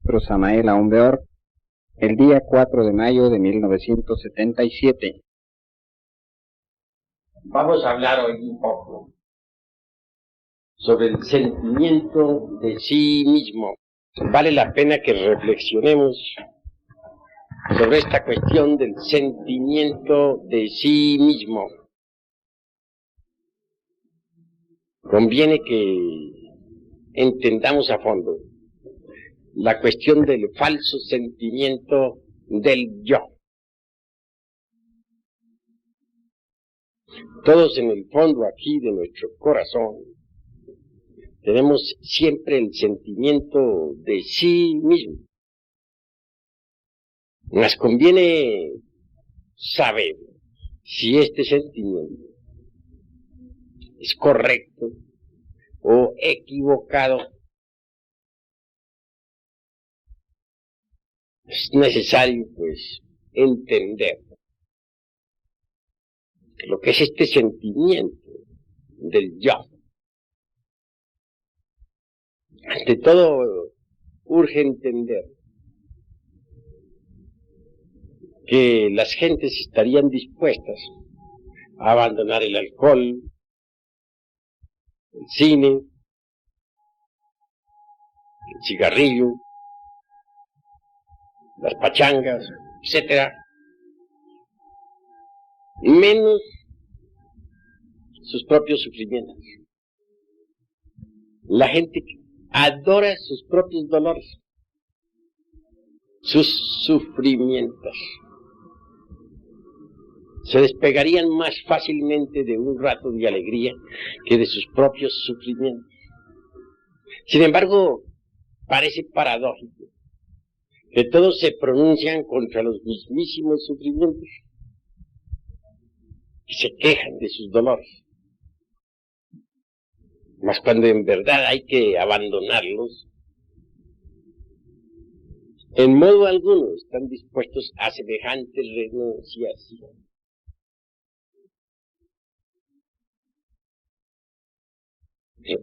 maestro Samael Aumbeor el día 4 de mayo de 1977. Vamos a hablar hoy un poco sobre el sentimiento de sí mismo. Vale la pena que reflexionemos sobre esta cuestión del sentimiento de sí mismo. Conviene que entendamos a fondo la cuestión del falso sentimiento del yo. Todos en el fondo aquí de nuestro corazón tenemos siempre el sentimiento de sí mismo. Nos conviene saber si este sentimiento es correcto o equivocado. Es necesario, pues, entender lo que es este sentimiento del yo. Ante todo, urge entender que las gentes estarían dispuestas a abandonar el alcohol, el cine, el cigarrillo, las pachangas, etcétera, menos sus propios sufrimientos. La gente adora sus propios dolores, sus sufrimientos. Se despegarían más fácilmente de un rato de alegría que de sus propios sufrimientos. Sin embargo, parece paradójico que todos se pronuncian contra los mismísimos sufrimientos y se quejan de sus dolores. Mas cuando en verdad hay que abandonarlos, en modo alguno están dispuestos a semejante renunciación.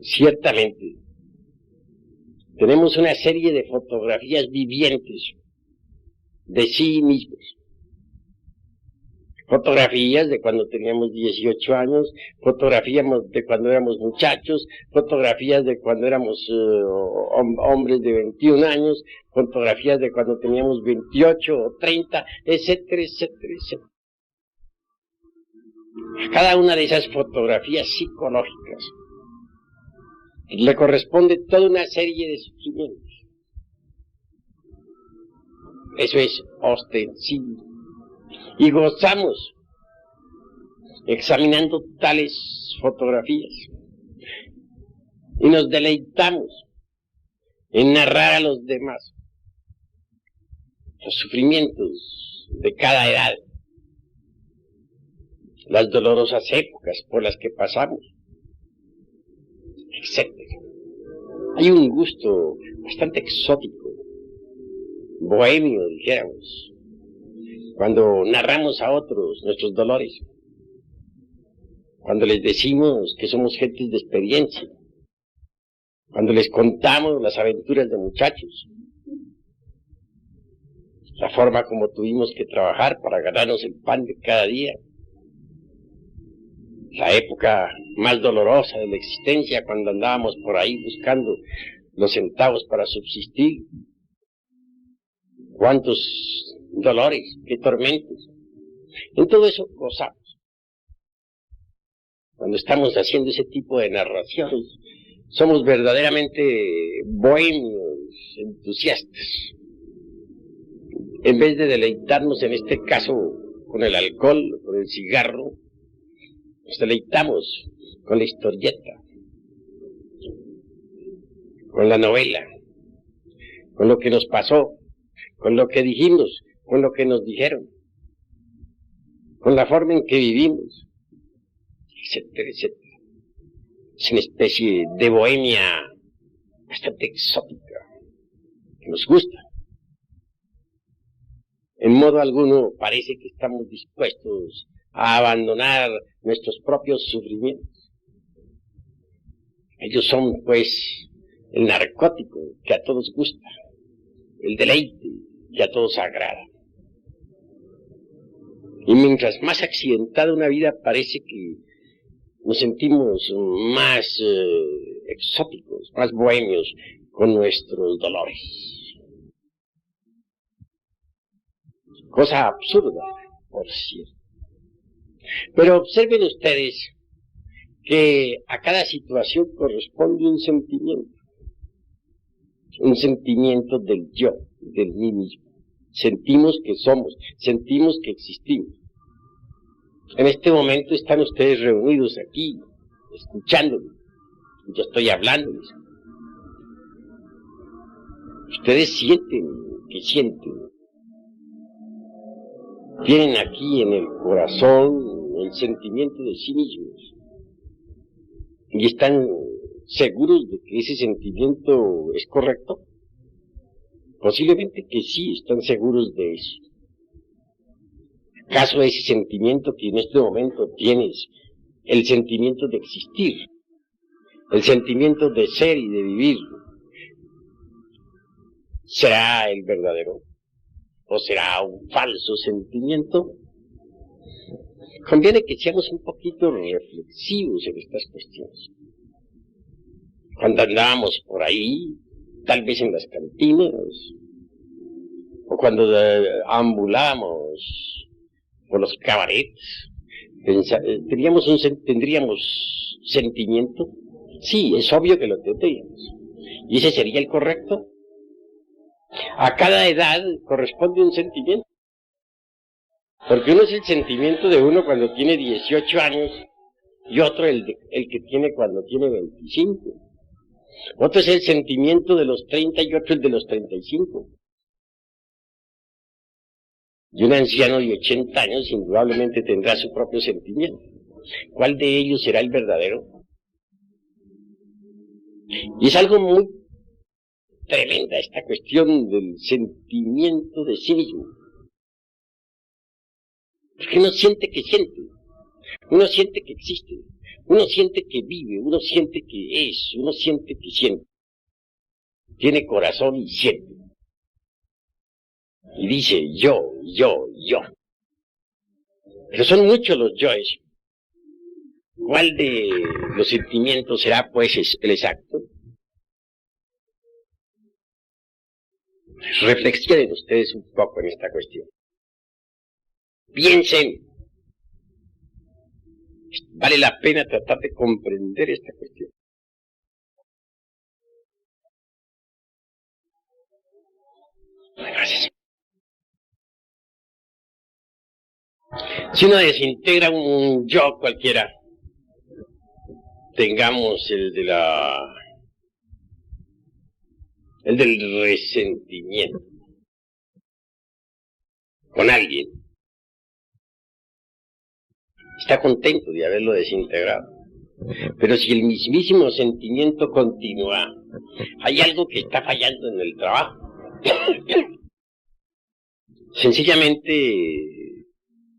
Ciertamente, tenemos una serie de fotografías vivientes de sí mismos. Fotografías de cuando teníamos 18 años, fotografías de cuando éramos muchachos, fotografías de cuando éramos hombres de 21 años, fotografías de cuando teníamos 28 o 30, etcétera, etcétera, etcétera. A cada una de esas fotografías psicológicas le corresponde toda una serie de sufrimientos. Eso es ostensible. Y gozamos examinando tales fotografías. Y nos deleitamos en narrar a los demás los sufrimientos de cada edad, las dolorosas épocas por las que pasamos, etc. Hay un gusto bastante exótico, bohemio, dijéramos, cuando narramos a otros nuestros dolores, cuando les decimos que somos gentes de experiencia, cuando les contamos las aventuras de muchachos, la forma como tuvimos que trabajar para ganarnos el pan de cada día, la época más dolorosa de la existencia, cuando andábamos por ahí buscando los centavos para subsistir. Cuántos dolores, qué tormentos. En todo eso gozamos. Cuando estamos haciendo ese tipo de narraciones, somos verdaderamente bohemios, entusiastas. En vez de deleitarnos, en este caso, con el alcohol, con el cigarro, nos deleitamos con la historieta, con la novela, con lo que nos pasó, con lo que dijimos, con lo que nos dijeron, con la forma en que vivimos, etcétera, etcétera. Es una especie de bohemia bastante exótica, que nos gusta. En modo alguno parece que estamos dispuestos a abandonar nuestros propios sufrimientos. Ellos son, pues, el narcótico que a todos gusta. el deleite que a todos agrada. Y mientras más accidentada una vida parece que nos sentimos más exóticos, más bohemios con nuestros dolores. Cosa absurda, por cierto. Pero observen ustedes que a cada situación corresponde un sentimiento del yo, del mí mismo. Sentimos que somos, sentimos que existimos. En este momento están ustedes reunidos aquí, escuchándome. Yo estoy hablándoles. Ustedes sienten que sienten. Tienen aquí en el corazón el sentimiento de sí mismos. Y están seguros de que ese sentimiento es correcto. Posiblemente que sí, están seguros de eso. ¿Acaso ese sentimiento que en este momento tienes, el sentimiento de existir, el sentimiento de ser y de vivir, será el verdadero? ¿O será un falso sentimiento? Conviene que seamos un poquito reflexivos en estas cuestiones. Cuando andábamos por ahí, tal vez en las cantinas, o cuando ambulamos por los cabarets, ¿tendríamos sentimiento? Sí, es obvio que lo tendríamos. ¿Y ese sería el correcto? A cada edad corresponde un sentimiento. Porque uno es el sentimiento de uno cuando tiene 18 años y otro el que tiene cuando tiene 25. Otro es el sentimiento de los 30 y otro el de los 35. Y un anciano de 80 años indudablemente tendrá su propio sentimiento. ¿Cuál de ellos será el verdadero? Y es algo muy tremenda esta cuestión del sentimiento de sí mismo. Porque uno siente que siente, uno siente que existe, uno siente que vive, uno siente que es, uno siente que siente. Tiene corazón y siente. Y dice yo. Pero son muchos los yoes. ¿Cuál de los sentimientos será pues el exacto? Reflexionen ustedes un poco en esta cuestión. Piensen. Vale la pena tratar de comprender esta cuestión. Gracias. Si uno desintegra un yo cualquiera, tengamos el del resentimiento con alguien, está contento de haberlo desintegrado. Pero si el mismísimo sentimiento continúa, hay algo que está fallando en el trabajo. Sencillamente,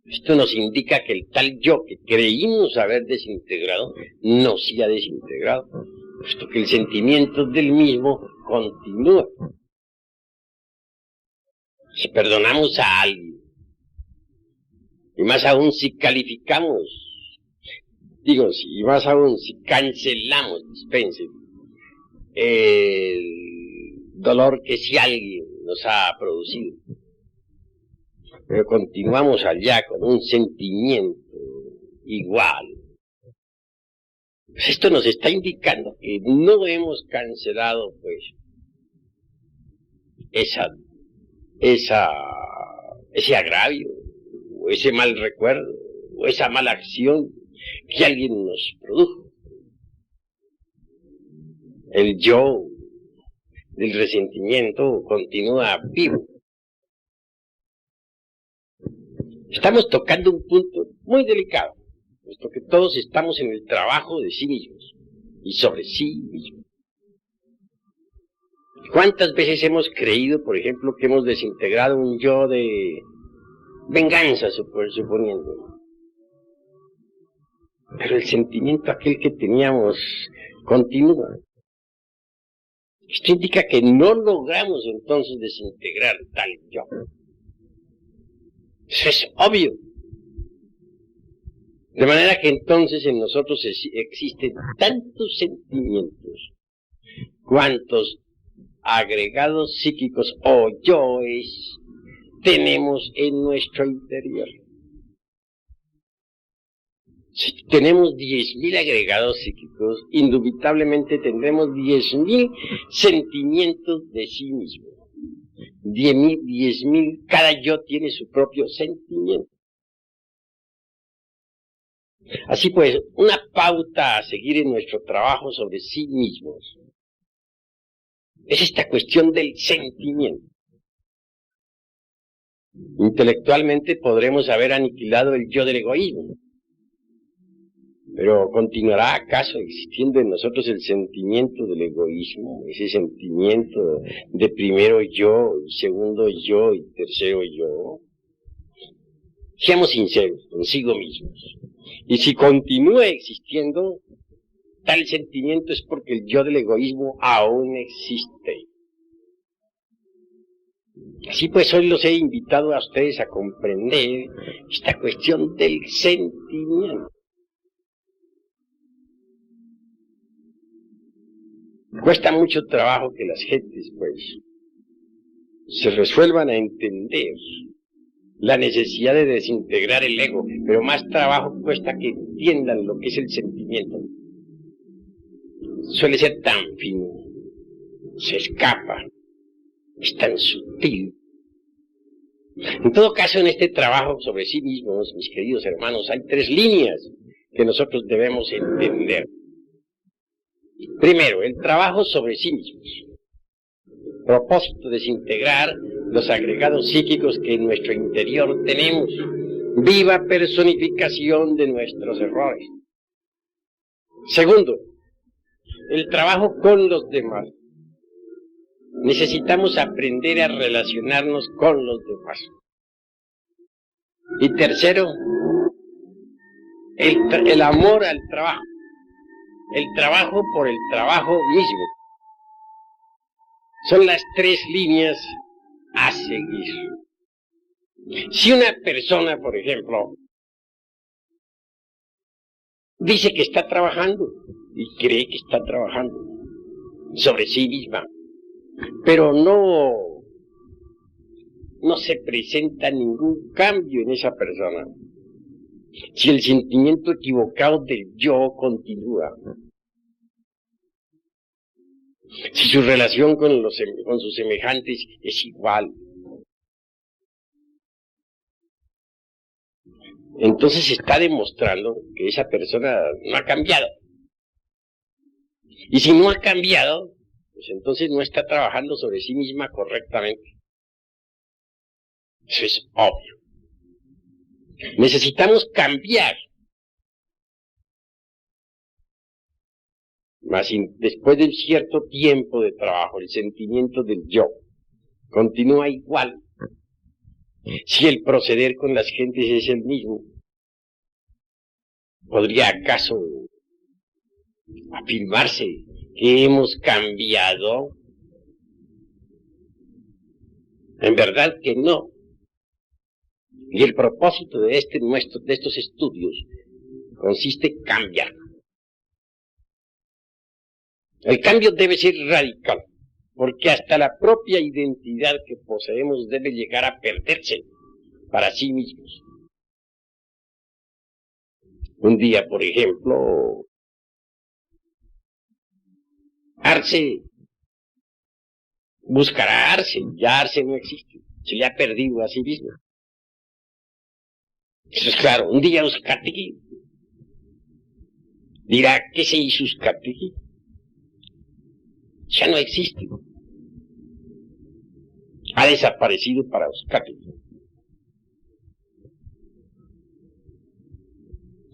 esto nos indica que el tal yo que creímos haber desintegrado, no se ha desintegrado, puesto que el sentimiento del mismo continúa. Si perdonamos a alguien, y más aún si calificamos, y más aún si cancelamos, dispensen, el dolor que si alguien nos ha producido, pero continuamos allá con un sentimiento igual, pues esto nos está indicando que no hemos cancelado pues ese agravio, o ese mal recuerdo, o esa mala acción que alguien nos produjo. El yo del resentimiento continúa vivo. Estamos tocando un punto muy delicado, puesto que todos estamos en el trabajo de sí mismos y sobre sí mismos. ¿Cuántas veces hemos creído, por ejemplo, que hemos desintegrado un yo de venganza, suponiendo? Pero el sentimiento aquel que teníamos continúa. Esto indica que no logramos entonces desintegrar tal yo. Eso es obvio. De manera que entonces en nosotros existen tantos sentimientos cuantos agregados psíquicos o yoes tenemos en nuestro interior. Si tenemos 10.000 agregados psíquicos, indubitablemente tendremos 10.000 sentimientos de sí mismo. 10.000, cada yo tiene su propio sentimiento. Así pues, una pauta a seguir en nuestro trabajo sobre sí mismos es esta cuestión del sentimiento. Intelectualmente podremos haber aniquilado el yo del egoísmo, pero ¿continuará acaso existiendo en nosotros el sentimiento del egoísmo? Ese sentimiento de primero yo, segundo yo y tercero yo. Seamos sinceros consigo mismos. Y si continúa existiendo, tal sentimiento es porque el yo del egoísmo aún existe. Así pues, hoy los he invitado a ustedes a comprender esta cuestión del sentimiento. Cuesta mucho trabajo que las gentes, pues, se resuelvan a entender la necesidad de desintegrar el ego, pero más trabajo cuesta que entiendan lo que es el sentimiento. Suele ser tan fino, se escapa, es tan sutil. En todo caso, en este trabajo sobre sí mismos, mis queridos hermanos, hay 3 líneas que nosotros debemos entender. Primero, el trabajo sobre sí mismos. Propósito, desintegrar los agregados psíquicos que en nuestro interior tenemos. Viva personificación de nuestros errores. Segundo, el trabajo con los demás. Necesitamos aprender a relacionarnos con los demás. Y tercero, el amor al trabajo. El trabajo por el trabajo mismo. Son las 3 líneas a seguir. Si una persona, por ejemplo, dice que está trabajando y cree que está trabajando sobre sí misma, pero no se presenta ningún cambio en esa persona, si el sentimiento equivocado del yo continúa, si su relación con sus semejantes es igual, entonces está demostrando que esa persona no ha cambiado. Y si no ha cambiado, pues entonces no está trabajando sobre sí misma correctamente. Eso es obvio. Necesitamos cambiar. Mas después de un cierto tiempo de trabajo, el sentimiento del yo continúa igual. Si el proceder con las gentes es el mismo, ¿podría acaso afirmarse que hemos cambiado? En verdad que no. Y el propósito de estos estudios consiste en cambiar. El cambio debe ser radical, porque hasta la propia identidad que poseemos debe llegar a perderse para sí mismos. Un día, por ejemplo, Arce buscará a Arce, ya Arce no existe, se le ha perdido a sí mismo. Eso es claro. Un día Uzcategui dirá, ¿qué se hizo Uzcategui? Ya no existe. Ha desaparecido para Uzcategui.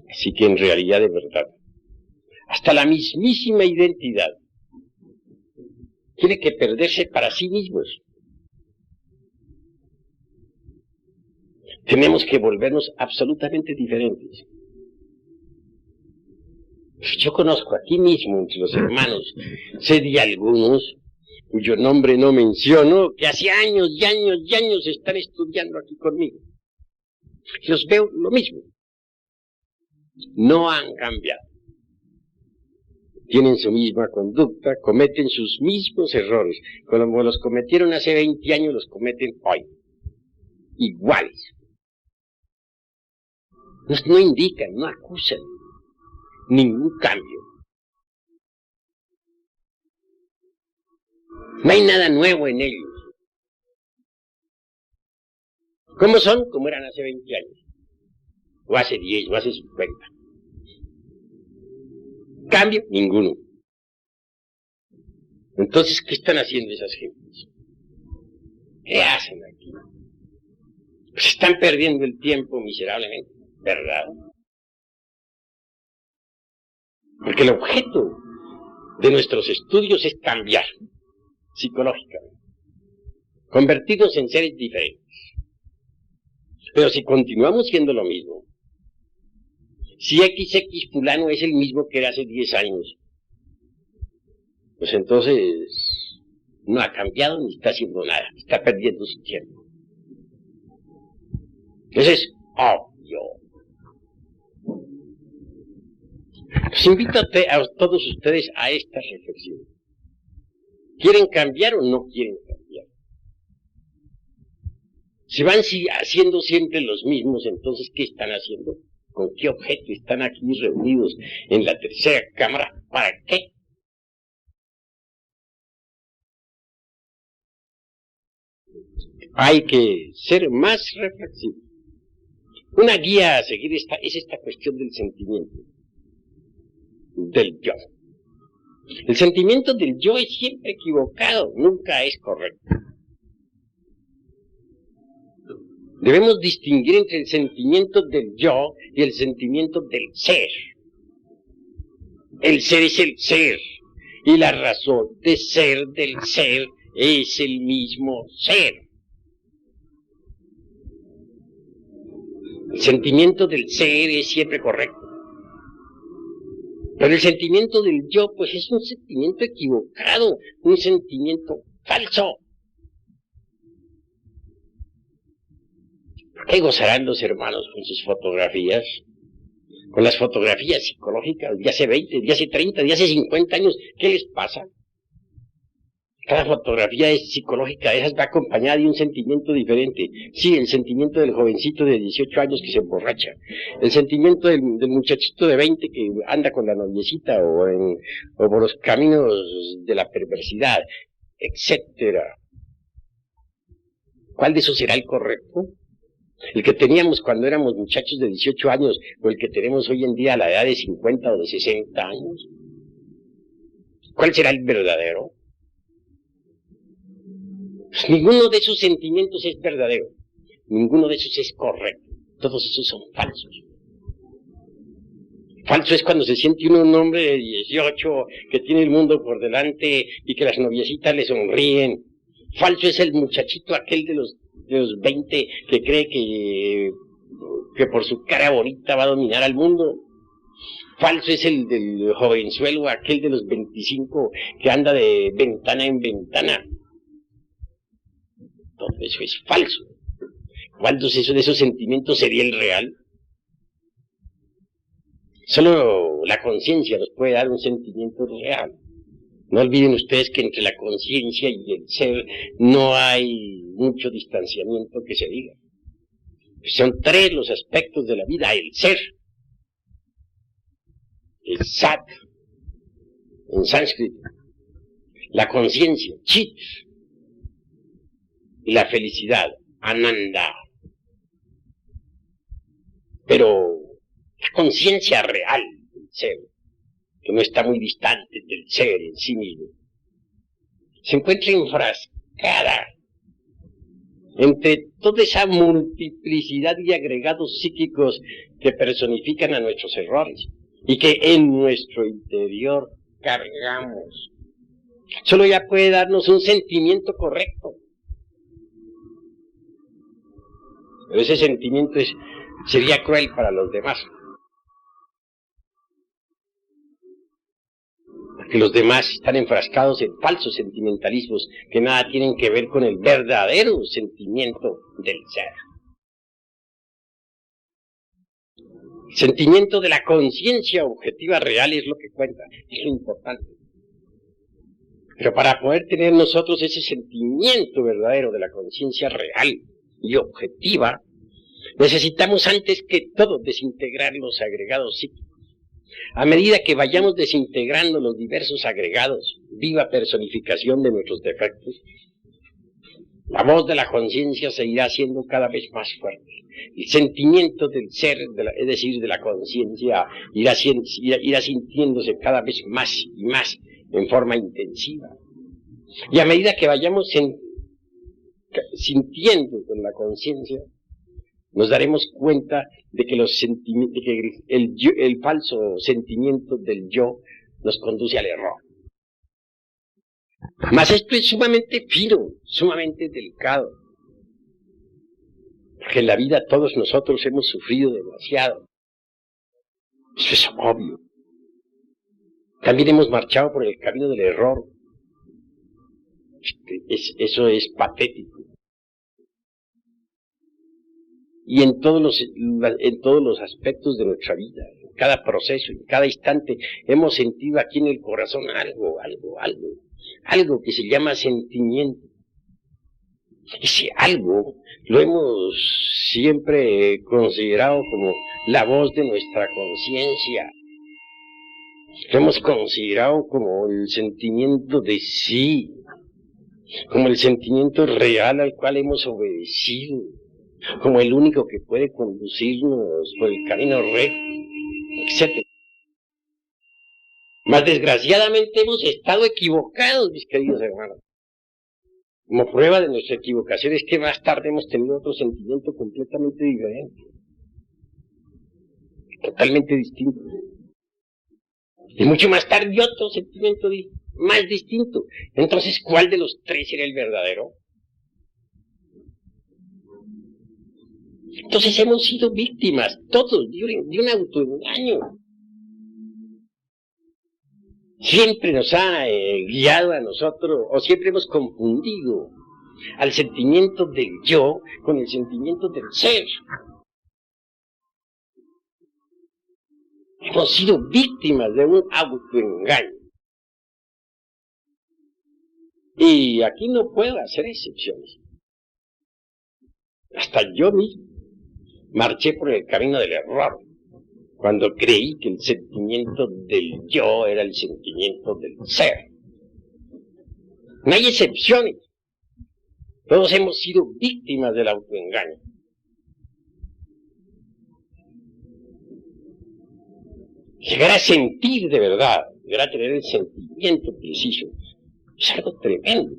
Así que en realidad, de verdad, hasta la mismísima identidad tiene que perderse para sí mismos. Tenemos que volvernos absolutamente diferentes. Yo conozco aquí mismo entre los hermanos, sé de algunos cuyo nombre no menciono, que hace años y años y años están estudiando aquí conmigo. Los veo lo mismo. No han cambiado. Tienen su misma conducta, cometen sus mismos errores. Como los cometieron hace 20 años, los cometen hoy. Iguales. No indican, no acusan ningún cambio. No hay nada nuevo en ellos. ¿Cómo son? Como eran hace 20 años. O hace 10, o hace 50. Cambio, ninguno. Entonces, ¿qué están haciendo esas gentes? ¿Qué hacen aquí? Pues están perdiendo el tiempo miserablemente, ¿verdad? Porque el objeto de nuestros estudios es cambiar psicológicamente, convertirnos en seres diferentes. Pero si continuamos siendo lo mismo, si XX fulano es el mismo que era hace 10 años, pues entonces no ha cambiado ni está haciendo nada, está perdiendo su tiempo. Eso es obvio. Los invito a todos ustedes a esta reflexión. ¿Quieren cambiar o no quieren cambiar? Si van haciendo siempre los mismos, entonces, ¿qué están haciendo? ¿Con qué objeto están aquí reunidos en la tercera cámara? ¿Para qué? Hay que ser más reflexivo. Una guía a seguir es esta cuestión del sentimiento, del yo. El sentimiento del yo es siempre equivocado, nunca es correcto. Debemos distinguir entre el sentimiento del yo y el sentimiento del ser. El ser es el ser, y la razón de ser del ser es el mismo ser. El sentimiento del ser es siempre correcto. Pero el sentimiento del yo, pues es un sentimiento equivocado, un sentimiento falso. ¿Por qué gozarán los hermanos con sus fotografías? Con las fotografías psicológicas de hace 20, de hace 30, de hace 50 años. ¿Qué les pasa? Cada fotografía psicológica de esas va acompañada de un sentimiento diferente. Sí, el sentimiento del jovencito de 18 años que se emborracha. El sentimiento del muchachito de 20 que anda con la noviecita o por los caminos de la perversidad, etcétera. ¿Cuál de esos será el correcto? ¿El que teníamos cuando éramos muchachos de 18 años o el que tenemos hoy en día a la edad de 50 o de 60 años? ¿Cuál será el verdadero? Pues ninguno de esos sentimientos es verdadero, ninguno de esos es correcto, todos esos son falsos. Falso es cuando se siente uno un hombre de 18 que tiene el mundo por delante y que las noviecitas le sonríen. Falso es el muchachito aquel de los 20 que cree que por su cara bonita va a dominar al mundo. Falso es el del jovenzuelo aquel de los 25 que anda de ventana en ventana. Todo eso es falso. ¿Cuántos de esos sentimientos sería el real? Solo la conciencia nos puede dar un sentimiento real. No olviden ustedes que entre la conciencia y el ser no hay mucho distanciamiento que se diga. Son tres los aspectos de la vida: el ser, el sat, en sánscrito, la conciencia, chit, y la felicidad, ananda. Pero la conciencia real del ser, que no está muy distante del ser en sí mismo, se encuentra enfrascada entre toda esa multiplicidad de agregados psíquicos que personifican a nuestros errores y que en nuestro interior cargamos. Solo ella puede darnos un sentimiento correcto. Pero ese sentimiento sería cruel para los demás. que los demás están enfrascados en falsos sentimentalismos que nada tienen que ver con el verdadero sentimiento del ser. El sentimiento de la conciencia objetiva real es lo que cuenta, es lo importante. Pero para poder tener nosotros ese sentimiento verdadero de la conciencia real y objetiva, necesitamos antes que todo desintegrar los agregados psíquicos. A medida que vayamos desintegrando los diversos agregados, viva personificación de nuestros defectos, la voz de la conciencia se irá haciendo cada vez más fuerte. El sentimiento del ser, es decir, de la conciencia, irá sintiéndose cada vez más y más en forma intensiva. Y a medida que vayamos sintiendo con la conciencia, nos daremos cuenta de que, el falso sentimiento del yo nos conduce al error. Mas esto es sumamente fino, sumamente delicado. Porque en la vida todos nosotros hemos sufrido demasiado. Eso es obvio. También hemos marchado por el camino del error. Eso es patético. Y en todos los aspectos de nuestra vida, en cada proceso, en cada instante, hemos sentido aquí en el corazón algo que se llama sentimiento. Ese algo lo hemos siempre considerado como la voz de nuestra conciencia. Lo hemos considerado como el sentimiento de sí, como el sentimiento real al cual hemos obedecido, como el único que puede conducirnos por el camino recto, etc. Mas desgraciadamente hemos estado equivocados, mis queridos hermanos. Como prueba de nuestra equivocación es que más tarde hemos tenido otro sentimiento completamente diferente, totalmente distinto. Y mucho más tarde otro sentimiento más distinto. Entonces, ¿cuál de los tres era el verdadero? Entonces hemos sido víctimas, todos, de un autoengaño. Siempre nos ha guiado a nosotros, o siempre hemos confundido al sentimiento del yo con el sentimiento del ser. Hemos sido víctimas de un autoengaño. Y aquí no puedo hacer excepciones. Hasta yo mismo marché por el camino del error cuando creí que el sentimiento del yo era el sentimiento del ser. No hay excepciones. Todos hemos sido víctimas del autoengaño. Llegar a sentir de verdad, llegar a tener el sentimiento preciso, es algo tremendo.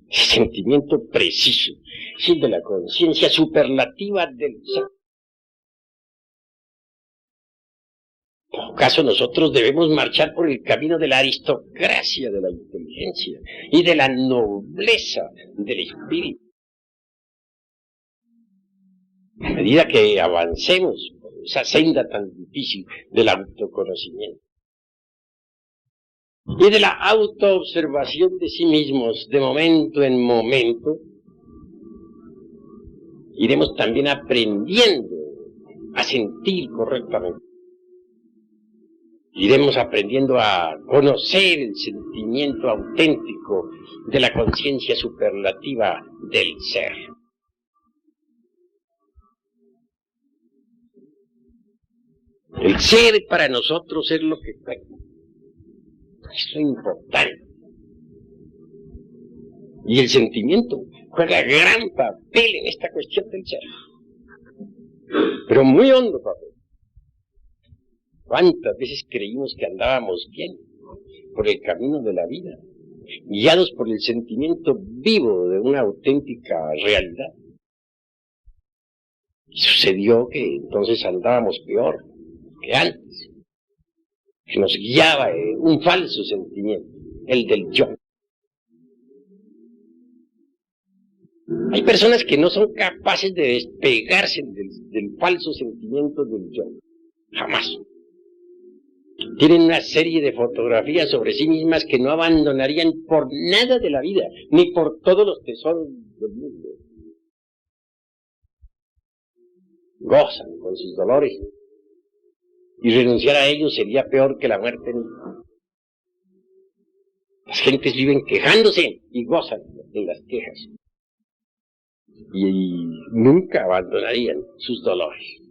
Ese sentimiento preciso, es el de la conciencia superlativa del ser. En todo caso, nosotros debemos marchar por el camino de la aristocracia de la inteligencia y de la nobleza del espíritu. A medida que avancemos por esa senda tan difícil del autoconocimiento y de la autoobservación de sí mismos de momento en momento, iremos también aprendiendo a sentir correctamente. Iremos aprendiendo a conocer el sentimiento auténtico de la conciencia superlativa del ser. El ser para nosotros es lo que cuenta. Es lo importante. Y el sentimiento juega gran papel en esta cuestión del ser. Pero muy hondo papel. ¿Cuántas veces creímos que andábamos bien por el camino de la vida, guiados por el sentimiento vivo de una auténtica realidad? Y sucedió que entonces andábamos peor que antes, que nos guiaba un falso sentimiento, el del yo. Hay personas que no son capaces de despegarse del falso sentimiento del yo, jamás. Tienen una serie de fotografías sobre sí mismas que no abandonarían por nada de la vida, ni por todos los tesoros del mundo. Gozan con sus dolores, y renunciar a ellos sería peor que la muerte misma. Las gentes viven quejándose y gozan en las quejas, y nunca abandonarían sus dolores.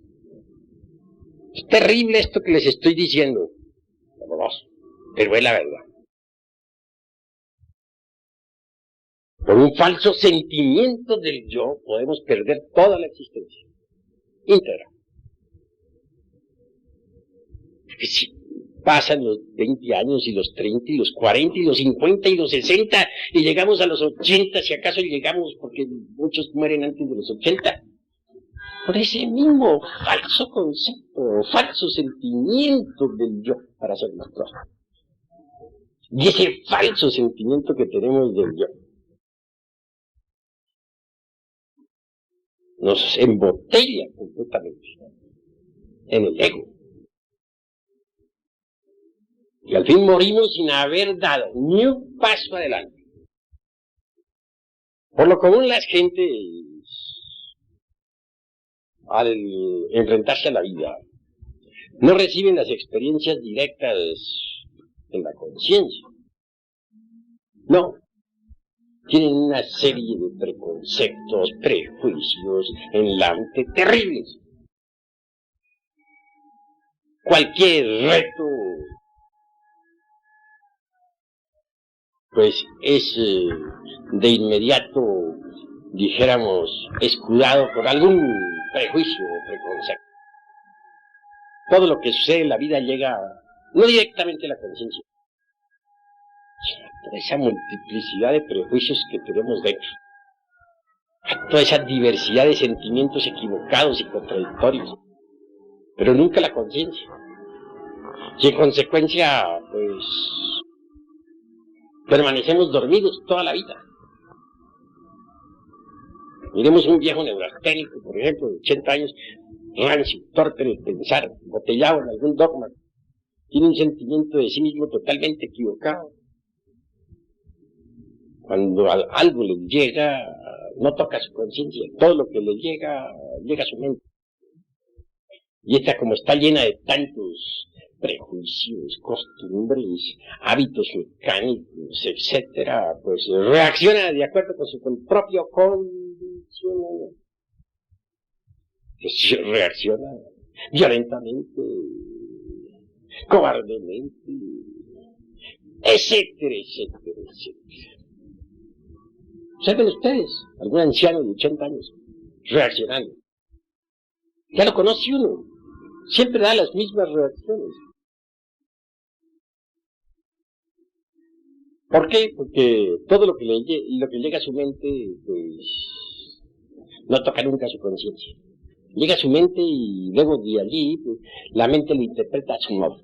Es terrible esto que les estoy diciendo, doloroso, pero es la verdad. Por un falso sentimiento del yo podemos perder toda la existencia íntegra. Porque si pasan los 20 años y los 30 y los 40 y los 50 y los 60 y llegamos a los 80, si acaso llegamos, porque muchos mueren antes de los 80, por ese mismo falso concepto, falso sentimiento del yo, para ser más claro. Y ese falso sentimiento que tenemos del yo nos embotella completamente en el ego. Y al fin morimos sin haber dado ni un paso adelante. Por lo común las gentes, al enfrentarse a la vida, no reciben las experiencias directas en la conciencia. No. Tienen una serie de preconceptos, prejuicios en la mente terribles. Cualquier reto, pues es de inmediato, dijéramos, escudado por algún prejuicio o preconcepto. Todo lo que sucede en la vida llega no directamente a la conciencia. Toda esa multiplicidad de prejuicios que tenemos dentro, toda esa diversidad de sentimientos equivocados y contradictorios, pero nunca la conciencia. Y en consecuencia, pues, permanecemos dormidos toda la vida. Miremos un viejo neurasténico, por ejemplo, de 80 años, rancio, torpe en el pensar, botellado en algún dogma, tiene un sentimiento de sí mismo totalmente equivocado. Cuando algo le llega, no toca su conciencia, todo lo que le llega, llega a su mente. Y esta, como está llena de tantos prejuicios, costumbres, hábitos mecánicos, etcétera, pues reacciona de acuerdo con su propio condicionamiento. Pues reacciona violentamente, cobardemente, etcétera, etcétera, etcétera. Observen ustedes, algún anciano de 80 años, reaccionando. Ya lo conoce uno, siempre da las mismas reacciones. ¿Por qué? Porque todo lo que llega a su mente, pues, no toca nunca su conciencia. Llega a su mente y luego de allí, pues, la mente lo interpreta a su modo.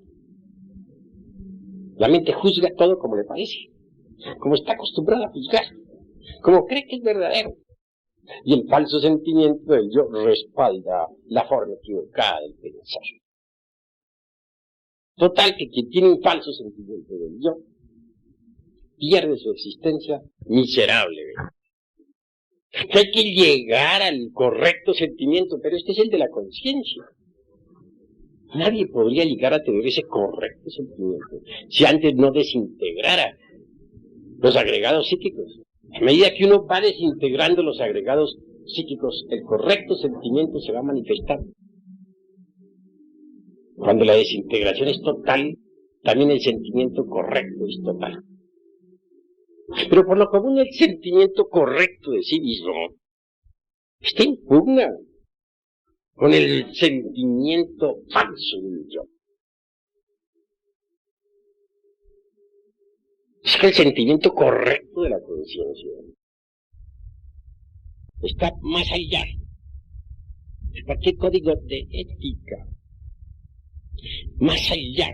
La mente juzga todo como le parece, como está acostumbrada a juzgar, como cree que es verdadero. Y el falso sentimiento del yo respalda la forma equivocada del pensar. Total que quien tiene un falso sentimiento del yo pierde su existencia miserablemente. Que hay que llegar al correcto sentimiento, pero este es el de la conciencia. Nadie podría llegar a tener ese correcto sentimiento si antes no desintegrara los agregados psíquicos. A medida que uno va desintegrando los agregados psíquicos, el correcto sentimiento se va manifestando. Cuando la desintegración es total, también el sentimiento correcto es total. Pero por lo común el sentimiento correcto de sí mismo está en pugna con el sentimiento falso del yo. Es que el sentimiento correcto de la conciencia está más allá de cualquier código de ética, más allá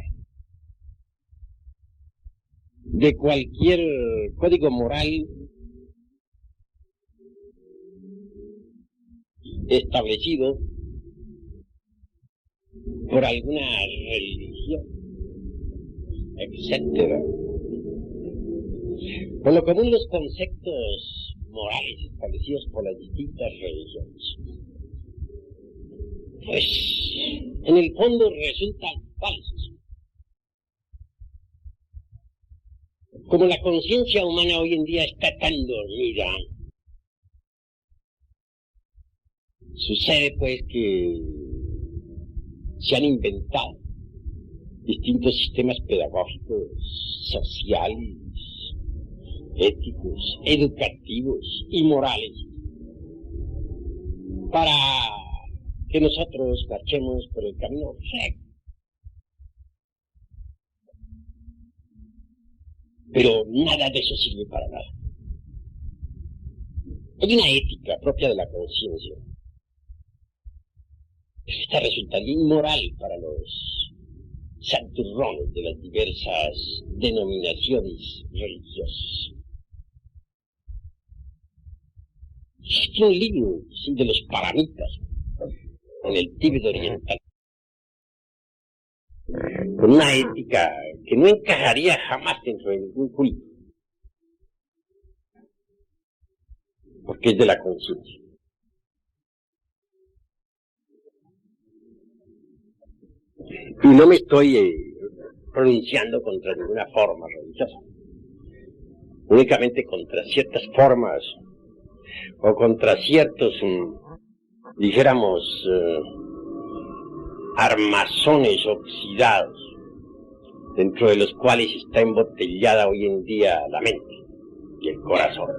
de cualquier código moral establecido por alguna religión. etcétera. Por lo común los conceptos morales establecidos por las distintas religiones, pues en el fondo resultan falsos. Como la conciencia humana hoy en día está tan dormida, sucede pues que se han inventado distintos sistemas pedagógicos, sociales, éticos, educativos y morales para que nosotros marchemos por el camino recto. Pero nada de eso sirve para nada. Hay una ética propia de la conciencia. Esta resultaría inmoral para los santurrones de las diversas denominaciones religiosas. Existe un libro de los paramitas en el Tíbet oriental, con una ética que no encajaría jamás dentro de ningún culto, porque es de la conciencia. Y no me estoy pronunciando contra ninguna forma religiosa, únicamente contra ciertas formas o contra ciertos, dijéramos, armazones oxidados, dentro de los cuales está embotellada hoy en día la mente y el corazón.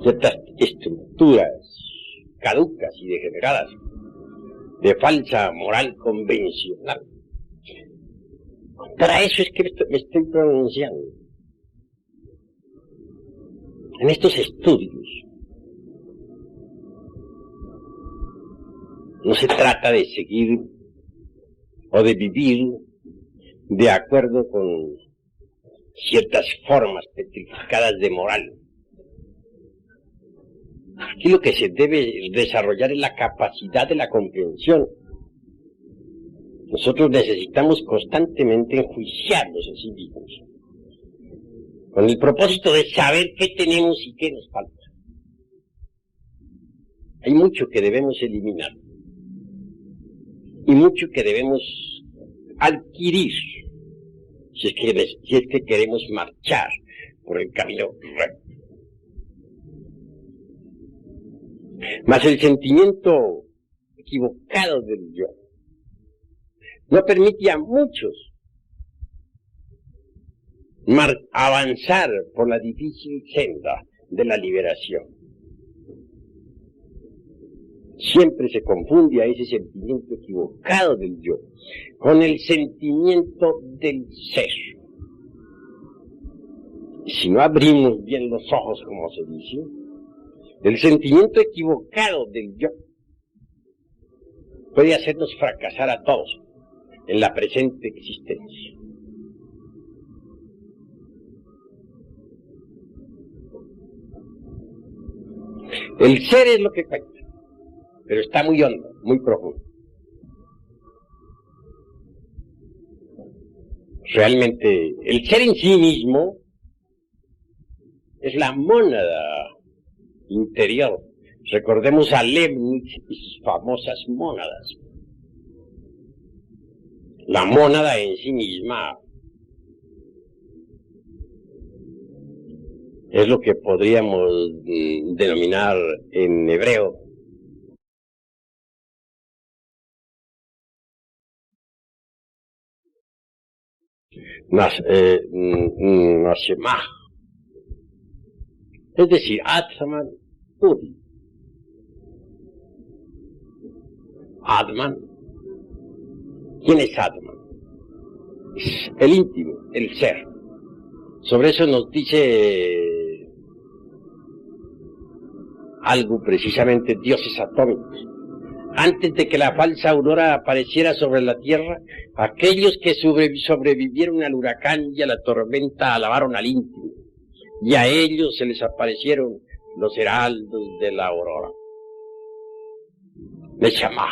Ciertas estructuras caducas y degeneradas, de falsa moral convencional. Contra eso es que me estoy pronunciando. En estos estudios no se trata de seguir o de vivir de acuerdo con ciertas formas petrificadas de moral. Aquí lo que se debe desarrollar es la capacidad de la comprensión. Nosotros necesitamos constantemente enjuiciarnos a sí mismos, con el propósito de saber qué tenemos y qué nos falta. Hay mucho que debemos eliminar y mucho que debemos adquirir si es que queremos marchar por el camino recto. Mas el sentimiento equivocado del yo no permite a muchos avanzar por la difícil senda de la liberación. Siempre se confunde a ese sentimiento equivocado del yo con el sentimiento del ser. Si no abrimos bien los ojos, como se dice, el sentimiento equivocado del yo puede hacernos fracasar a todos en la presente existencia. El ser es lo que cuenta, pero está muy hondo, muy profundo. Realmente, el ser en sí mismo es la mónada interior. Recordemos a Leibniz y sus famosas mónadas. La mónada en sí misma es lo que podríamos denominar en hebreo Nashemah, es decir, Atman Budi. Atman, ¿quién es Atman? Es el íntimo, el ser. Sobre eso nos dice algo precisamente dioses atómicos. Antes de que la falsa aurora apareciera sobre la tierra, aquellos que sobrevivieron al huracán y a la tormenta alabaron al íntimo, y a ellos se les aparecieron los heraldos de la aurora. Neshama,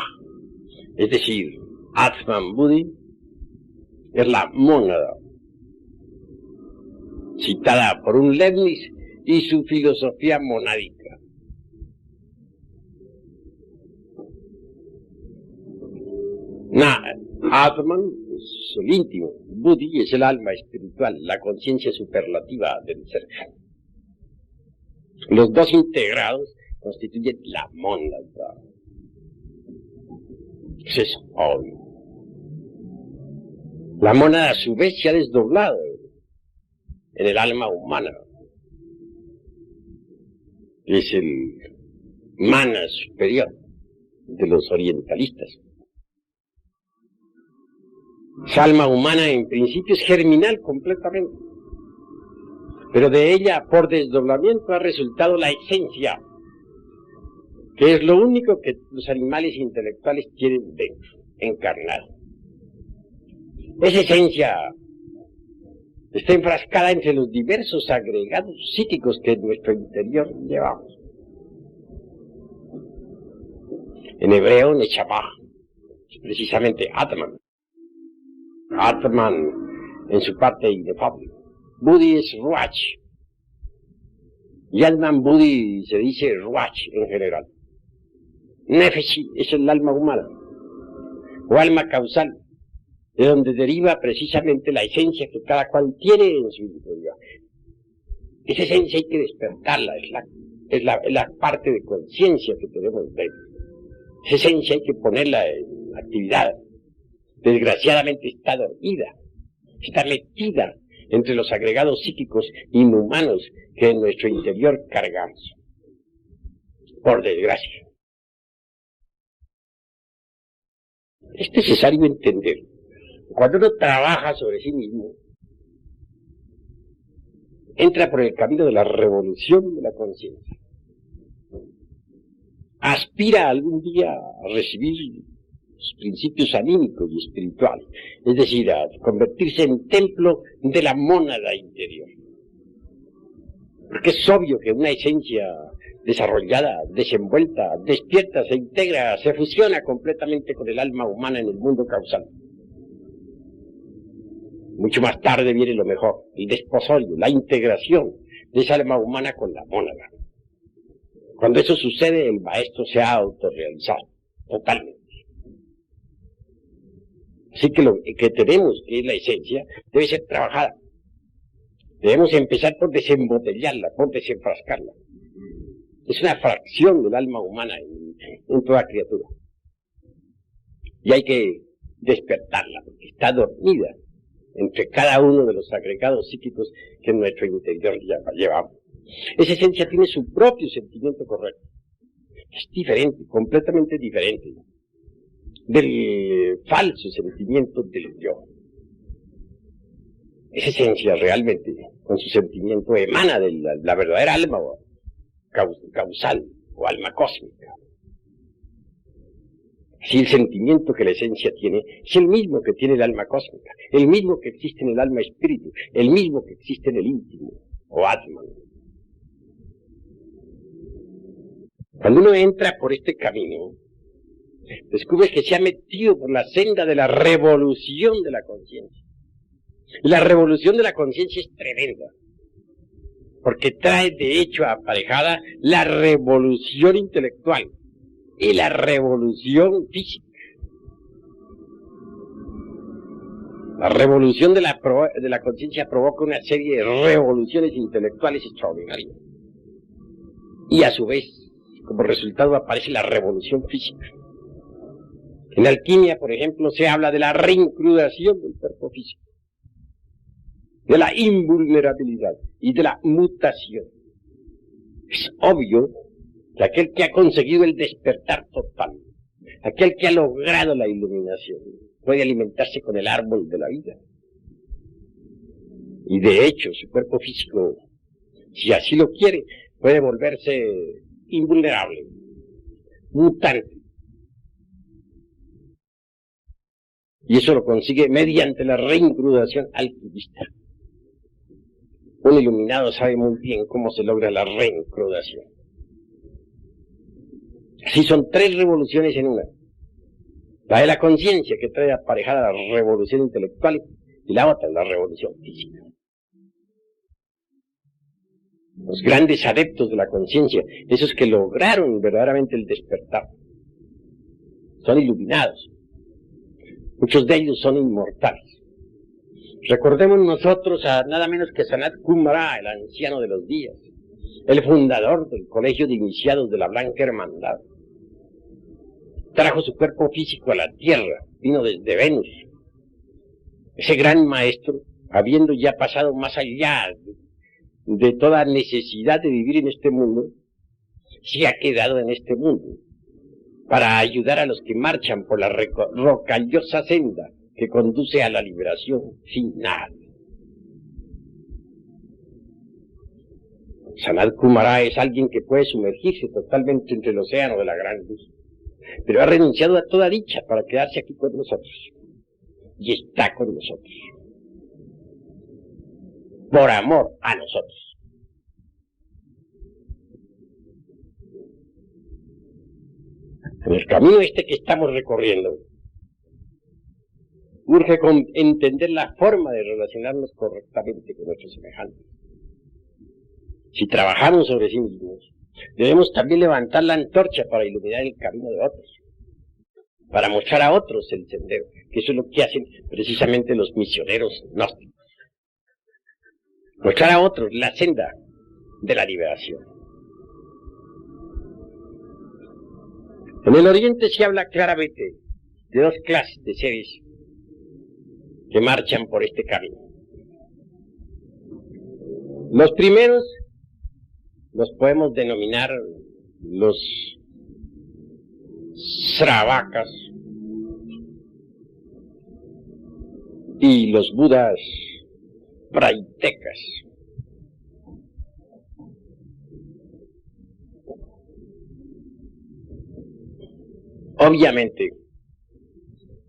es decir, Atman Budi, es la mónada citada por un Leibniz y su filosofía monádica. Atman es el íntimo, Buddhi es el alma espiritual, la conciencia superlativa del ser. Los dos integrados constituyen la mónada. Eso es obvio. La mónada a su vez se ha desdoblado en el alma humana. Es el mana superior de los orientalistas. Esa alma humana en principio es germinal completamente, pero de ella por desdoblamiento ha resultado la esencia, que es lo único que los animales intelectuales tienen dentro, encarnado. Esa esencia está enfrascada entre los diversos agregados psíquicos que en nuestro interior llevamos. En hebreo, Nechamah, es precisamente Atman. Atman en su parte inefable. Buddhi es Ruach. Y Atman Buddhi se dice Ruach en general. Nefesh es el alma humana, o alma causal, de donde deriva precisamente la esencia que cada cual tiene en su interior. Esa esencia hay que despertarla, es la parte de conciencia que tenemos dentro. Esa esencia hay que ponerla en actividad. Desgraciadamente está dormida, está metida entre los agregados psíquicos inhumanos que en nuestro interior cargamos. Por desgracia. Es necesario entender, cuando uno trabaja sobre sí mismo, entra por el camino de la revolución de la conciencia. Aspira algún día a recibir los principios anímicos y espirituales, es decir, a convertirse en templo de la mónada interior. Porque es obvio que una esencia desarrollada, desenvuelta, despierta, se integra, se fusiona completamente con el alma humana en el mundo causal. Mucho más tarde viene lo mejor, el desposorio, la integración de esa alma humana con la mónada. Cuando eso sucede, el maestro se ha autorrealizado totalmente. Así que lo que tenemos, que es la esencia, debe ser trabajada. Debemos empezar por desembotellarla, por desenfrascarla. Es una fracción del alma humana en toda criatura. Y hay que despertarla, porque está dormida entre cada uno de los agregados psíquicos que en nuestro interior llevamos. Esa esencia tiene su propio sentimiento correcto. Es diferente, completamente diferente del falso sentimiento del yo. Esa esencia realmente, con su sentimiento, emana de la verdadera alma causal o alma cósmica. Si el sentimiento que la esencia tiene es el mismo que tiene el alma cósmica, el mismo que existe en el alma espíritu, el mismo que existe en el íntimo o Atman. Cuando uno entra por este camino, descubre que se ha metido por la senda de la revolución de la conciencia. La revolución de la conciencia es tremenda, porque trae de hecho aparejada la revolución intelectual y la revolución física. La revolución de la conciencia provoca una serie de revoluciones intelectuales extraordinarias. Y a su vez, como resultado, aparece la revolución física. En la alquimia, por ejemplo, se habla de la reincrudación del cuerpo físico, de la invulnerabilidad y de la mutación. Es obvio que aquel que ha conseguido el despertar total, aquel que ha logrado la iluminación, puede alimentarse con el árbol de la vida. Y de hecho, su cuerpo físico, si así lo quiere, puede volverse invulnerable, mutante. Y eso lo consigue mediante la reincrudación alquimista. Un iluminado sabe muy bien cómo se logra la reincrudación. Así son tres revoluciones en una. La de la conciencia, que trae aparejada la revolución intelectual, y la otra, la revolución física. los grandes adeptos de la conciencia, esos que lograron verdaderamente el despertar, son iluminados. Muchos de ellos son inmortales. Recordemos nosotros a nada menos que Sanat Kumara, el anciano de los días, el fundador del Colegio de Iniciados de la Blanca Hermandad. Trajo su cuerpo físico a la tierra, vino desde Venus. Ese gran maestro, habiendo ya pasado más allá de toda necesidad de vivir en este mundo, se ha quedado en este mundo para ayudar a los que marchan por la rocallosa senda que conduce a la liberación final. Sanat Kumara es alguien que puede sumergirse totalmente entre el océano de la gran luz, pero ha renunciado a toda dicha para quedarse aquí con nosotros. Y está con nosotros. Por amor a nosotros. En el camino este que estamos recorriendo, urge entender la forma de relacionarnos correctamente con nuestros semejantes. Si trabajamos sobre sí mismos, debemos también levantar la antorcha para iluminar el camino de otros, para mostrar a otros el sendero, que eso es lo que hacen precisamente los misioneros gnósticos. Mostrar a otros la senda de la liberación. En el Oriente se habla claramente de dos clases de seres que marchan por este camino. Los primeros los podemos denominar los Sravakas y los Budas Praitekas. Obviamente,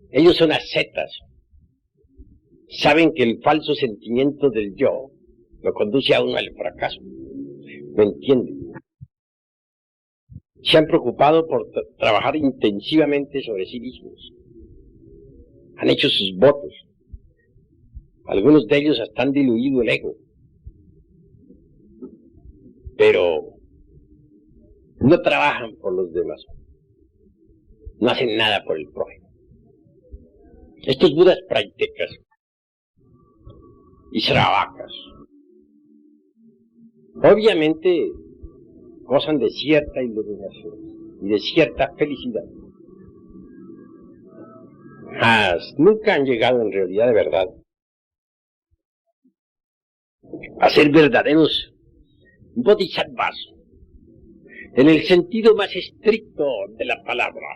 ellos son ascetas. Saben que el falso sentimiento del yo lo conduce a uno al fracaso. ¿Me entienden? Se han preocupado por trabajar intensivamente sobre sí mismos. Han hecho sus votos. Algunos de ellos hasta han diluido el ego. Pero no trabajan por los demás. No hacen nada por el prójimo. Estos budas praitekas y sravakas obviamente gozan de cierta iluminación y de cierta felicidad. Mas nunca han llegado en realidad de verdad a ser verdaderos bodhisattvas en el sentido más estricto de la palabra.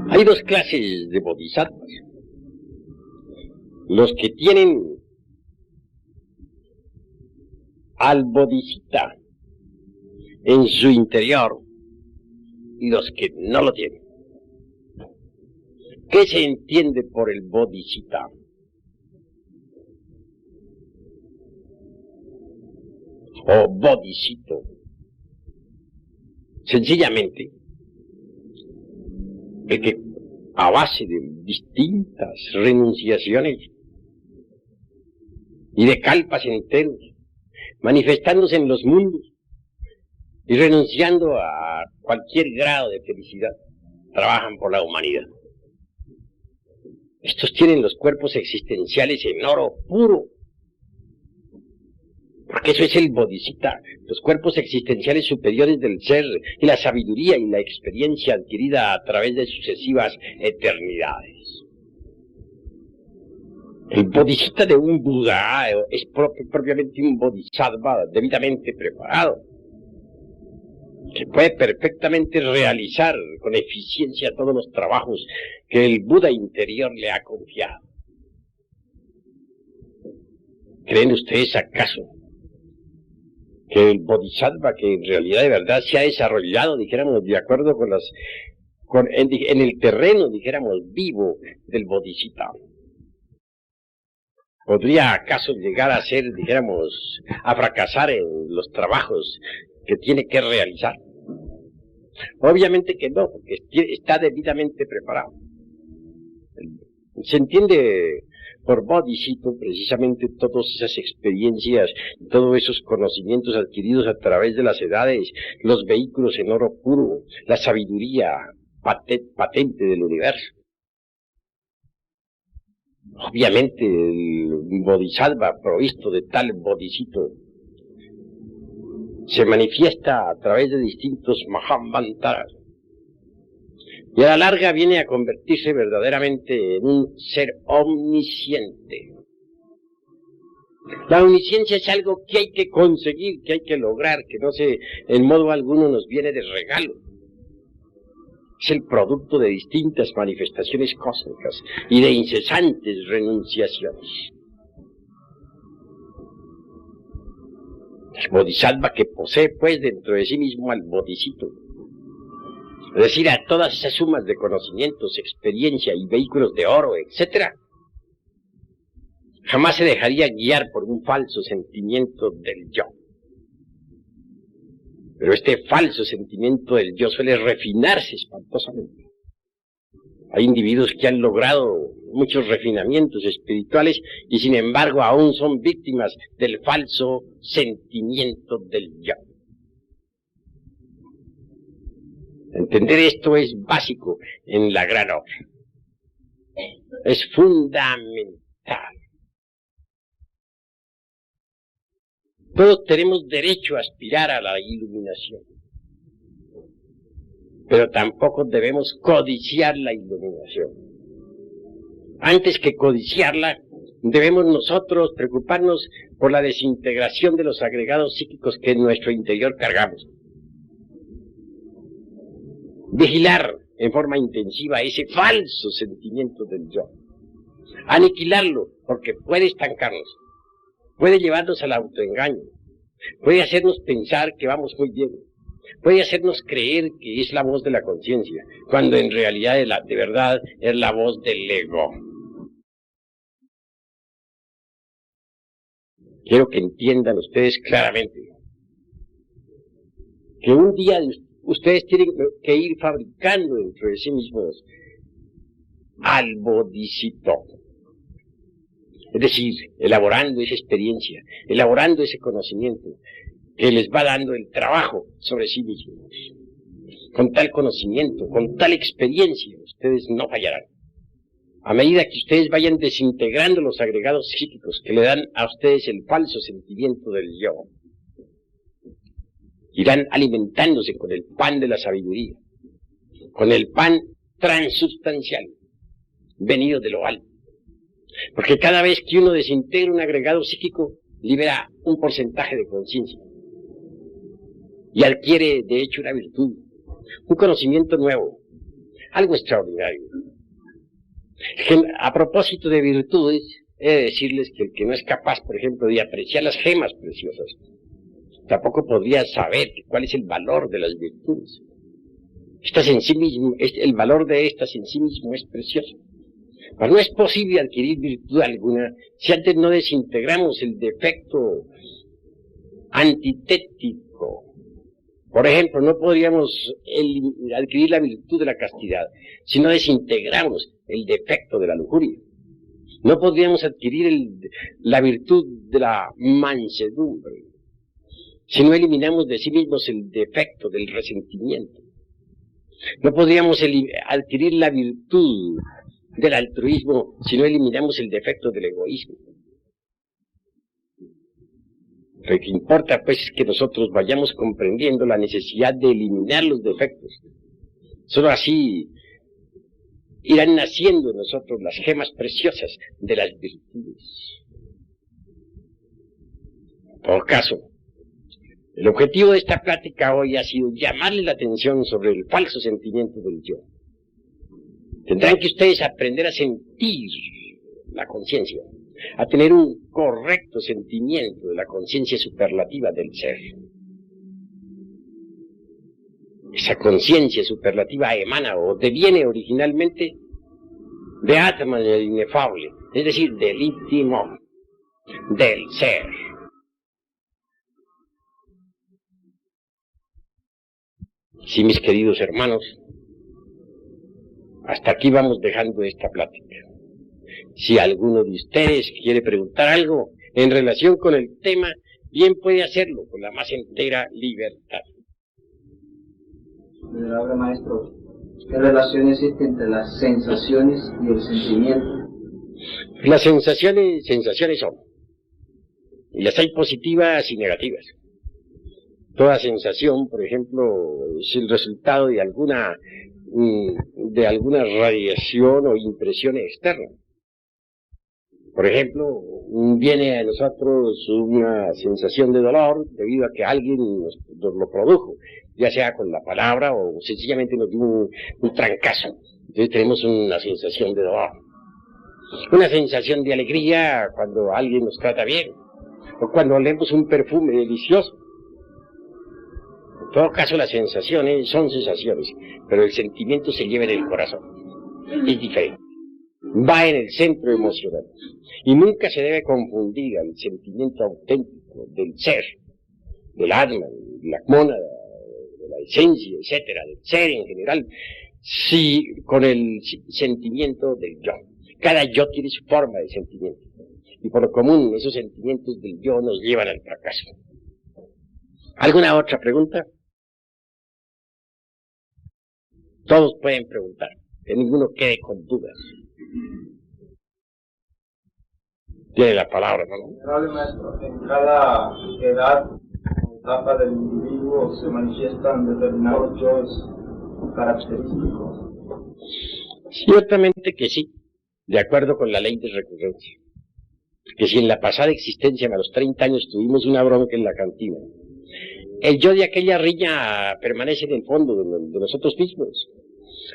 Hay dos clases de bodhisattvas. Los que tienen al bodhisattva en su interior y los que no lo tienen. ¿Qué se entiende por el bodhisattva? O bodhisattva. Sencillamente, el que a base de distintas renunciaciones y de kalpas enteros, manifestándose en los mundos y renunciando a cualquier grado de felicidad, trabajan por la humanidad. Estos tienen los cuerpos existenciales en oro puro, porque eso es el bodhisattva, los cuerpos existenciales superiores del ser y la sabiduría y la experiencia adquirida a través de sucesivas eternidades. El bodhisattva de un Buda es propiamente un bodhisattva debidamente preparado, que puede perfectamente realizar con eficiencia todos los trabajos que el Buda interior le ha confiado. ¿Creen ustedes acaso que el bodhisattva, que en realidad de verdad se ha desarrollado, dijéramos, de acuerdo con en el terreno, dijéramos, vivo del bodhisattva, podría acaso llegar a ser, dijéramos, a fracasar en los trabajos que tiene que realizar? Obviamente que no, porque está debidamente preparado. Se entiende por bodhisattva precisamente todas esas experiencias, todos esos conocimientos adquiridos a través de las edades, los vehículos en oro puro, la sabiduría patente del universo. Obviamente el bodhisattva provisto de tal bodhisattva se manifiesta a través de distintos mahamantaras y a la larga viene a convertirse verdaderamente en un ser omnisciente. La omnisciencia es algo que hay que conseguir, que hay que lograr, que no se, en modo alguno nos viene de regalo. Es el producto de distintas manifestaciones cósmicas y de incesantes renunciaciones. El bodhisattva que posee pues dentro de sí mismo al bodhisattva, es decir, a todas esas sumas de conocimientos, experiencia y vehículos de oro, etc., jamás se dejaría guiar por un falso sentimiento del yo. Pero este falso sentimiento del yo suele refinarse espantosamente. Hay individuos que han logrado muchos refinamientos espirituales y sin embargo aún son víctimas del falso sentimiento del yo. Entender esto es básico en la gran obra. Es fundamental. Todos tenemos derecho a aspirar a la iluminación, pero tampoco debemos codiciar la iluminación. Antes que codiciarla, debemos nosotros preocuparnos por la desintegración de los agregados psíquicos que en nuestro interior cargamos. Vigilar en forma intensiva ese falso sentimiento del yo. Aniquilarlo, porque puede estancarnos. Puede llevarnos al autoengaño, puede hacernos pensar que vamos muy bien, puede hacernos creer que es la voz de la conciencia, cuando en realidad de verdad es la voz del ego. Quiero que entiendan ustedes claramente que un día ustedes tienen que ir fabricando dentro de sí mismos al bodhisattva. Es decir, elaborando esa experiencia, elaborando ese conocimiento que les va dando el trabajo sobre sí mismos. Con tal conocimiento, con tal experiencia, ustedes no fallarán. A medida que ustedes vayan desintegrando los agregados psíquicos que le dan a ustedes el falso sentimiento del yo, irán alimentándose con el pan de la sabiduría, con el pan transubstancial, venido de lo alto. Porque cada vez que uno desintegra un agregado psíquico, libera un porcentaje de conciencia. Y adquiere, de hecho, una virtud, un conocimiento nuevo, algo extraordinario. A propósito de virtudes, he de decirles que el que no es capaz, por ejemplo, de apreciar las gemas preciosas, tampoco podría saber cuál es el valor de las virtudes. Estas en sí mismo, el valor de estas en sí mismo es precioso. Pero no es posible adquirir virtud alguna si antes no desintegramos el defecto antitético. Por ejemplo, no podríamos adquirir la virtud de la castidad si no desintegramos el defecto de la lujuria. No podríamos adquirir la virtud de la mansedumbre si no eliminamos de sí mismos el defecto del resentimiento. No podríamos adquirir la virtud del altruismo si no eliminamos el defecto del egoísmo. Lo que importa pues es que nosotros vayamos comprendiendo la necesidad de eliminar los defectos. Solo así irán naciendo en nosotros las gemas preciosas de las virtudes. Por caso, el objetivo de esta plática hoy ha sido llamarle la atención sobre el falso sentimiento del yo. Tendrán que ustedes aprender a sentir la conciencia, a tener un correcto sentimiento de la conciencia superlativa del ser. Esa conciencia superlativa emana o deviene originalmente de Atman, el inefable, es decir, del íntimo, del ser. Sí, mis queridos hermanos, hasta aquí vamos dejando esta plática. Si alguno de ustedes quiere preguntar algo en relación con el tema, bien puede hacerlo con la más entera libertad. Venerable maestro, ¿qué relación existe entre las sensaciones y el sentimiento? Las sensaciones son, y las hay positivas y negativas. Toda sensación, por ejemplo, es el resultado de alguna radiación o impresión externa. Por ejemplo, viene a nosotros una sensación de dolor debido a que alguien nos lo produjo, ya sea con la palabra o sencillamente nos dio un trancazo. Entonces tenemos una sensación de dolor. Una sensación de alegría cuando alguien nos trata bien, o cuando olemos un perfume delicioso. En todo caso, las sensaciones son sensaciones, pero el sentimiento se lleva en el corazón. Es diferente. Va en el centro emocional. Y nunca se debe confundir al sentimiento auténtico del ser, del alma, de la mónada, de la esencia, etcétera, del ser en general, con el sentimiento del yo. Cada yo tiene su forma de sentimiento. Y por lo común, esos sentimientos del yo nos llevan al fracaso. ¿Alguna otra pregunta? Todos pueden preguntar, que ninguno quede con dudas. Tiene la palabra, ¿no? Venerable maestro, en cada edad o etapa del individuo se manifiestan determinados yoes característicos. Ciertamente que sí, de acuerdo con la ley de recurrencia. Que si en la pasada existencia, a los 30 años, tuvimos una bronca en la cantina, el yo de aquella riña permanece en el fondo de nosotros mismos,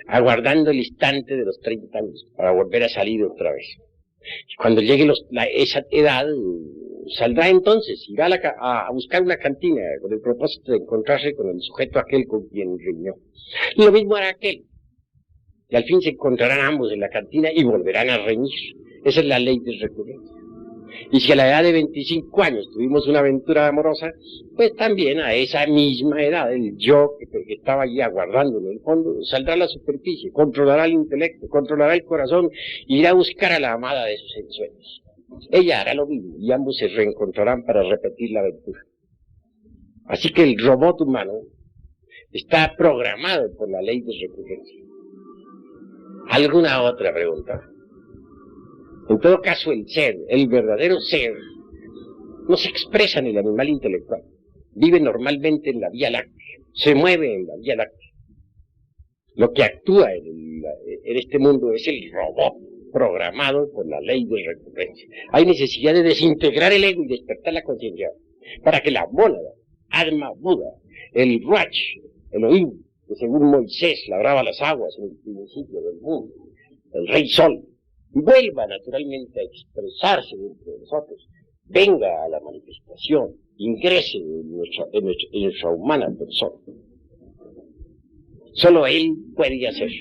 aguardando el instante de los 30 años para volver a salir otra vez. Cuando llegue esa edad, saldrá entonces, irá a buscar una cantina con el propósito de encontrarse con el sujeto aquel con quien riñó. Lo mismo hará aquel. Y al fin se encontrarán ambos en la cantina y volverán a reñir. Esa es la ley de recurrencia. Y si a la edad de 25 años tuvimos una aventura amorosa, pues también a esa misma edad, el yo que estaba allí aguardando en el fondo, saldrá a la superficie, controlará el intelecto, controlará el corazón, e irá a buscar a la amada de sus ensueños. Ella hará lo mismo y ambos se reencontrarán para repetir la aventura. Así que el robot humano está programado por la ley de recurrencia. ¿Alguna otra pregunta? En todo caso, el ser, el verdadero ser, no se expresa en el animal intelectual. Vive normalmente en la Vía Láctea, se mueve en la Vía Láctea. Lo que actúa en este mundo es el robot programado por la ley de recurrencia. Hay necesidad de desintegrar el ego y despertar la conciencia para que la mónada, Atma Buda, el Ruach, Elohim, que según Moisés labraba las aguas en el principio del mundo, el Rey Sol, vuelva naturalmente a expresarse dentro de nosotros, venga a la manifestación, ingrese en nuestra humana persona. Solo Él puede hacer.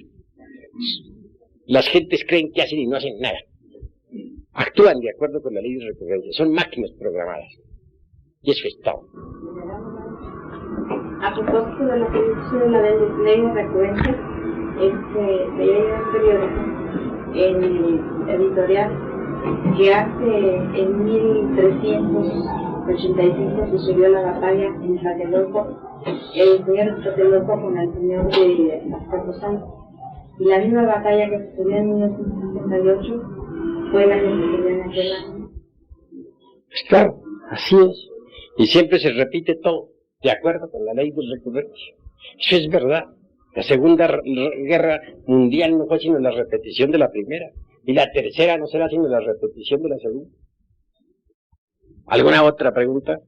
Las gentes creen que hacen y no hacen nada. Actúan de acuerdo con la ley de recurrencia, son máquinas programadas. Y eso es todo. A propósito de lo que dice la ley de recurrencia, leía un periódico en el editorial que en 1385 sucedió la batalla en Tlatelolco, el señor Tlatelolco con el señor de Azcapotzalco. Y la misma batalla que sucedió en 1968 fue la que sucedió en aquel año. Claro, así es. Y siempre se repite todo, de acuerdo con la ley de recurrencia. Eso es verdad. La Segunda Guerra Mundial no fue sino la repetición de la primera. Y la tercera no será sino la repetición de la segunda. ¿Alguna otra pregunta?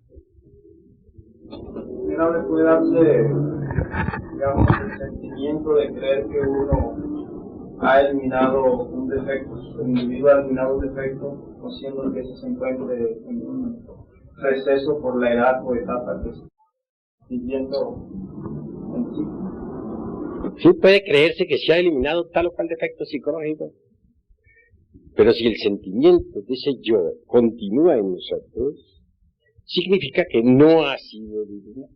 Venerable, puede darse, digamos, el sentimiento de creer que uno ha eliminado un defecto, el individuo ha eliminado un defecto, no siendo que se encuentre en un receso por la edad o etapa que está viviendo en sí. Sí puede creerse que se ha eliminado tal o cual defecto psicológico, pero si el sentimiento de ese yo continúa en nosotros, significa que no ha sido eliminado.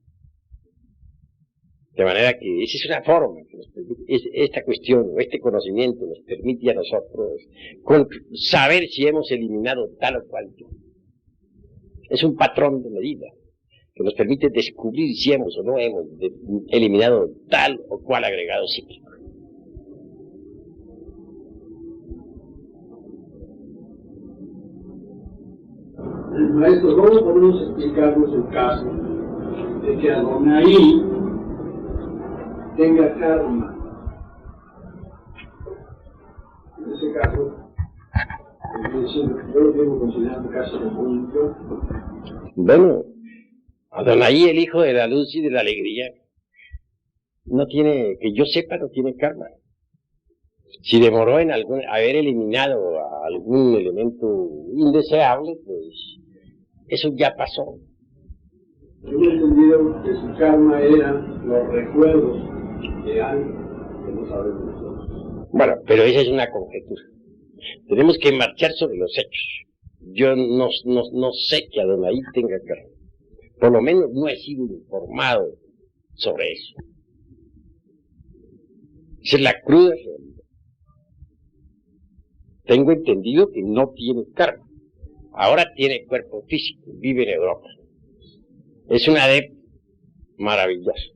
De manera que esa es una forma que nos permite, esta cuestión, o este conocimiento nos permite a nosotros saber si hemos eliminado tal o cual yo. Es un patrón de medida que nos permite descubrir si hemos o no hemos eliminado tal o cual agregado psíquico. Maestro, ¿cómo podemos explicarnos el caso de que Adonai tenga karma? En ese caso, yo lo tengo considerado un caso de punto. Bueno, Adonai, el hijo de la luz y de la alegría, no tiene, que yo sepa, no tiene karma. Si demoró en haber eliminado a algún elemento indeseable, pues eso ya pasó. Yo he entendido que su karma eran los recuerdos de algo que no sabemos nosotros. Bueno, pero esa es una conjetura. Tenemos que marchar sobre los hechos. Yo no sé que Adonai tenga karma. Por lo menos no he sido informado sobre eso. Esa es la cruda realidad. Tengo entendido que no tiene karma. Ahora tiene cuerpo físico, vive en Europa. Es un adepto maravilloso.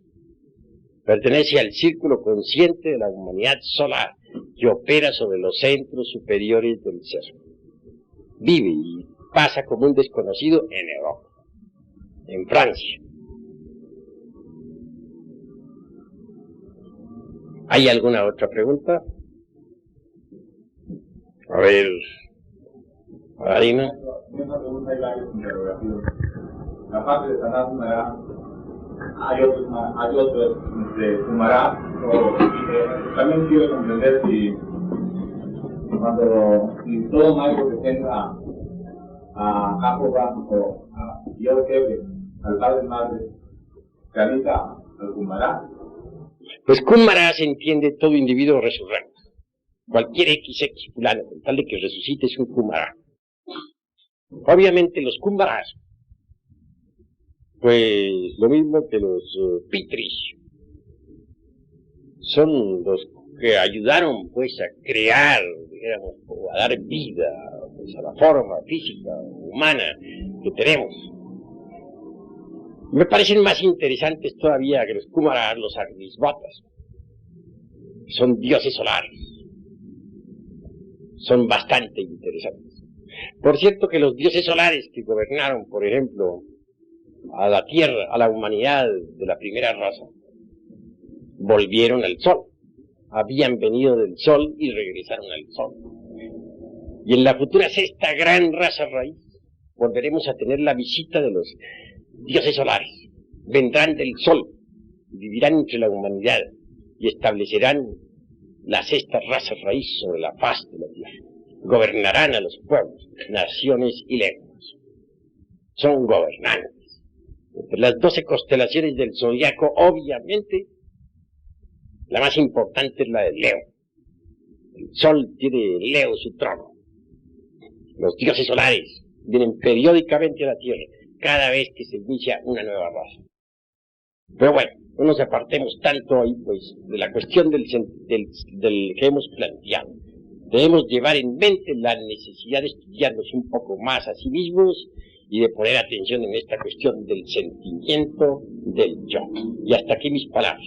Pertenece al círculo consciente de la humanidad solar que opera sobre los centros superiores del ser. Vive y pasa como un desconocido en Europa, en Francia. ¿Hay alguna otra pregunta? A ver, Marina. Una pregunta y varias interrogaciones. La parte de Sanat Kumará, hay otros de Kumará, también quiero comprender si todo maestro que tenga a Jehová o a Yahweh, al Padre Madre, realiza al Kumará. Pues Kumará se entiende todo individuo resurrecto. Cualquier XX fulano, con tal de que resucite, es un Kumará. Obviamente los Kumarás, pues lo mismo que los Pitris, son los que ayudaron pues a crear, digamos, o a dar vida pues, a la forma física, humana que tenemos. Me parecen más interesantes todavía que los Kumarás, los Agnisvatas. Son dioses solares. Son bastante interesantes. Por cierto que los dioses solares que gobernaron, por ejemplo, a la Tierra, a la humanidad de la primera raza, volvieron al Sol. Habían venido del Sol y regresaron al Sol. Y en la futura sexta gran raza raíz, volveremos a tener la visita de los dioses solares. Vendrán del Sol, vivirán entre la humanidad y establecerán la sexta raza raíz sobre la faz de la Tierra. Gobernarán a los pueblos, naciones y lenguas. Son gobernantes. Entre las 12 constelaciones del zodiaco, obviamente, la más importante es la de Leo. El Sol tiene Leo su trono. Los dioses solares vienen periódicamente a la Tierra, cada vez que se inicia una nueva raza. Pero bueno, no nos apartemos tanto ahí, pues, de la cuestión del que hemos planteado. Debemos llevar en mente la necesidad de estudiarnos un poco más a sí mismos y de poner atención en esta cuestión del sentimiento del yo. Y hasta aquí mis palabras.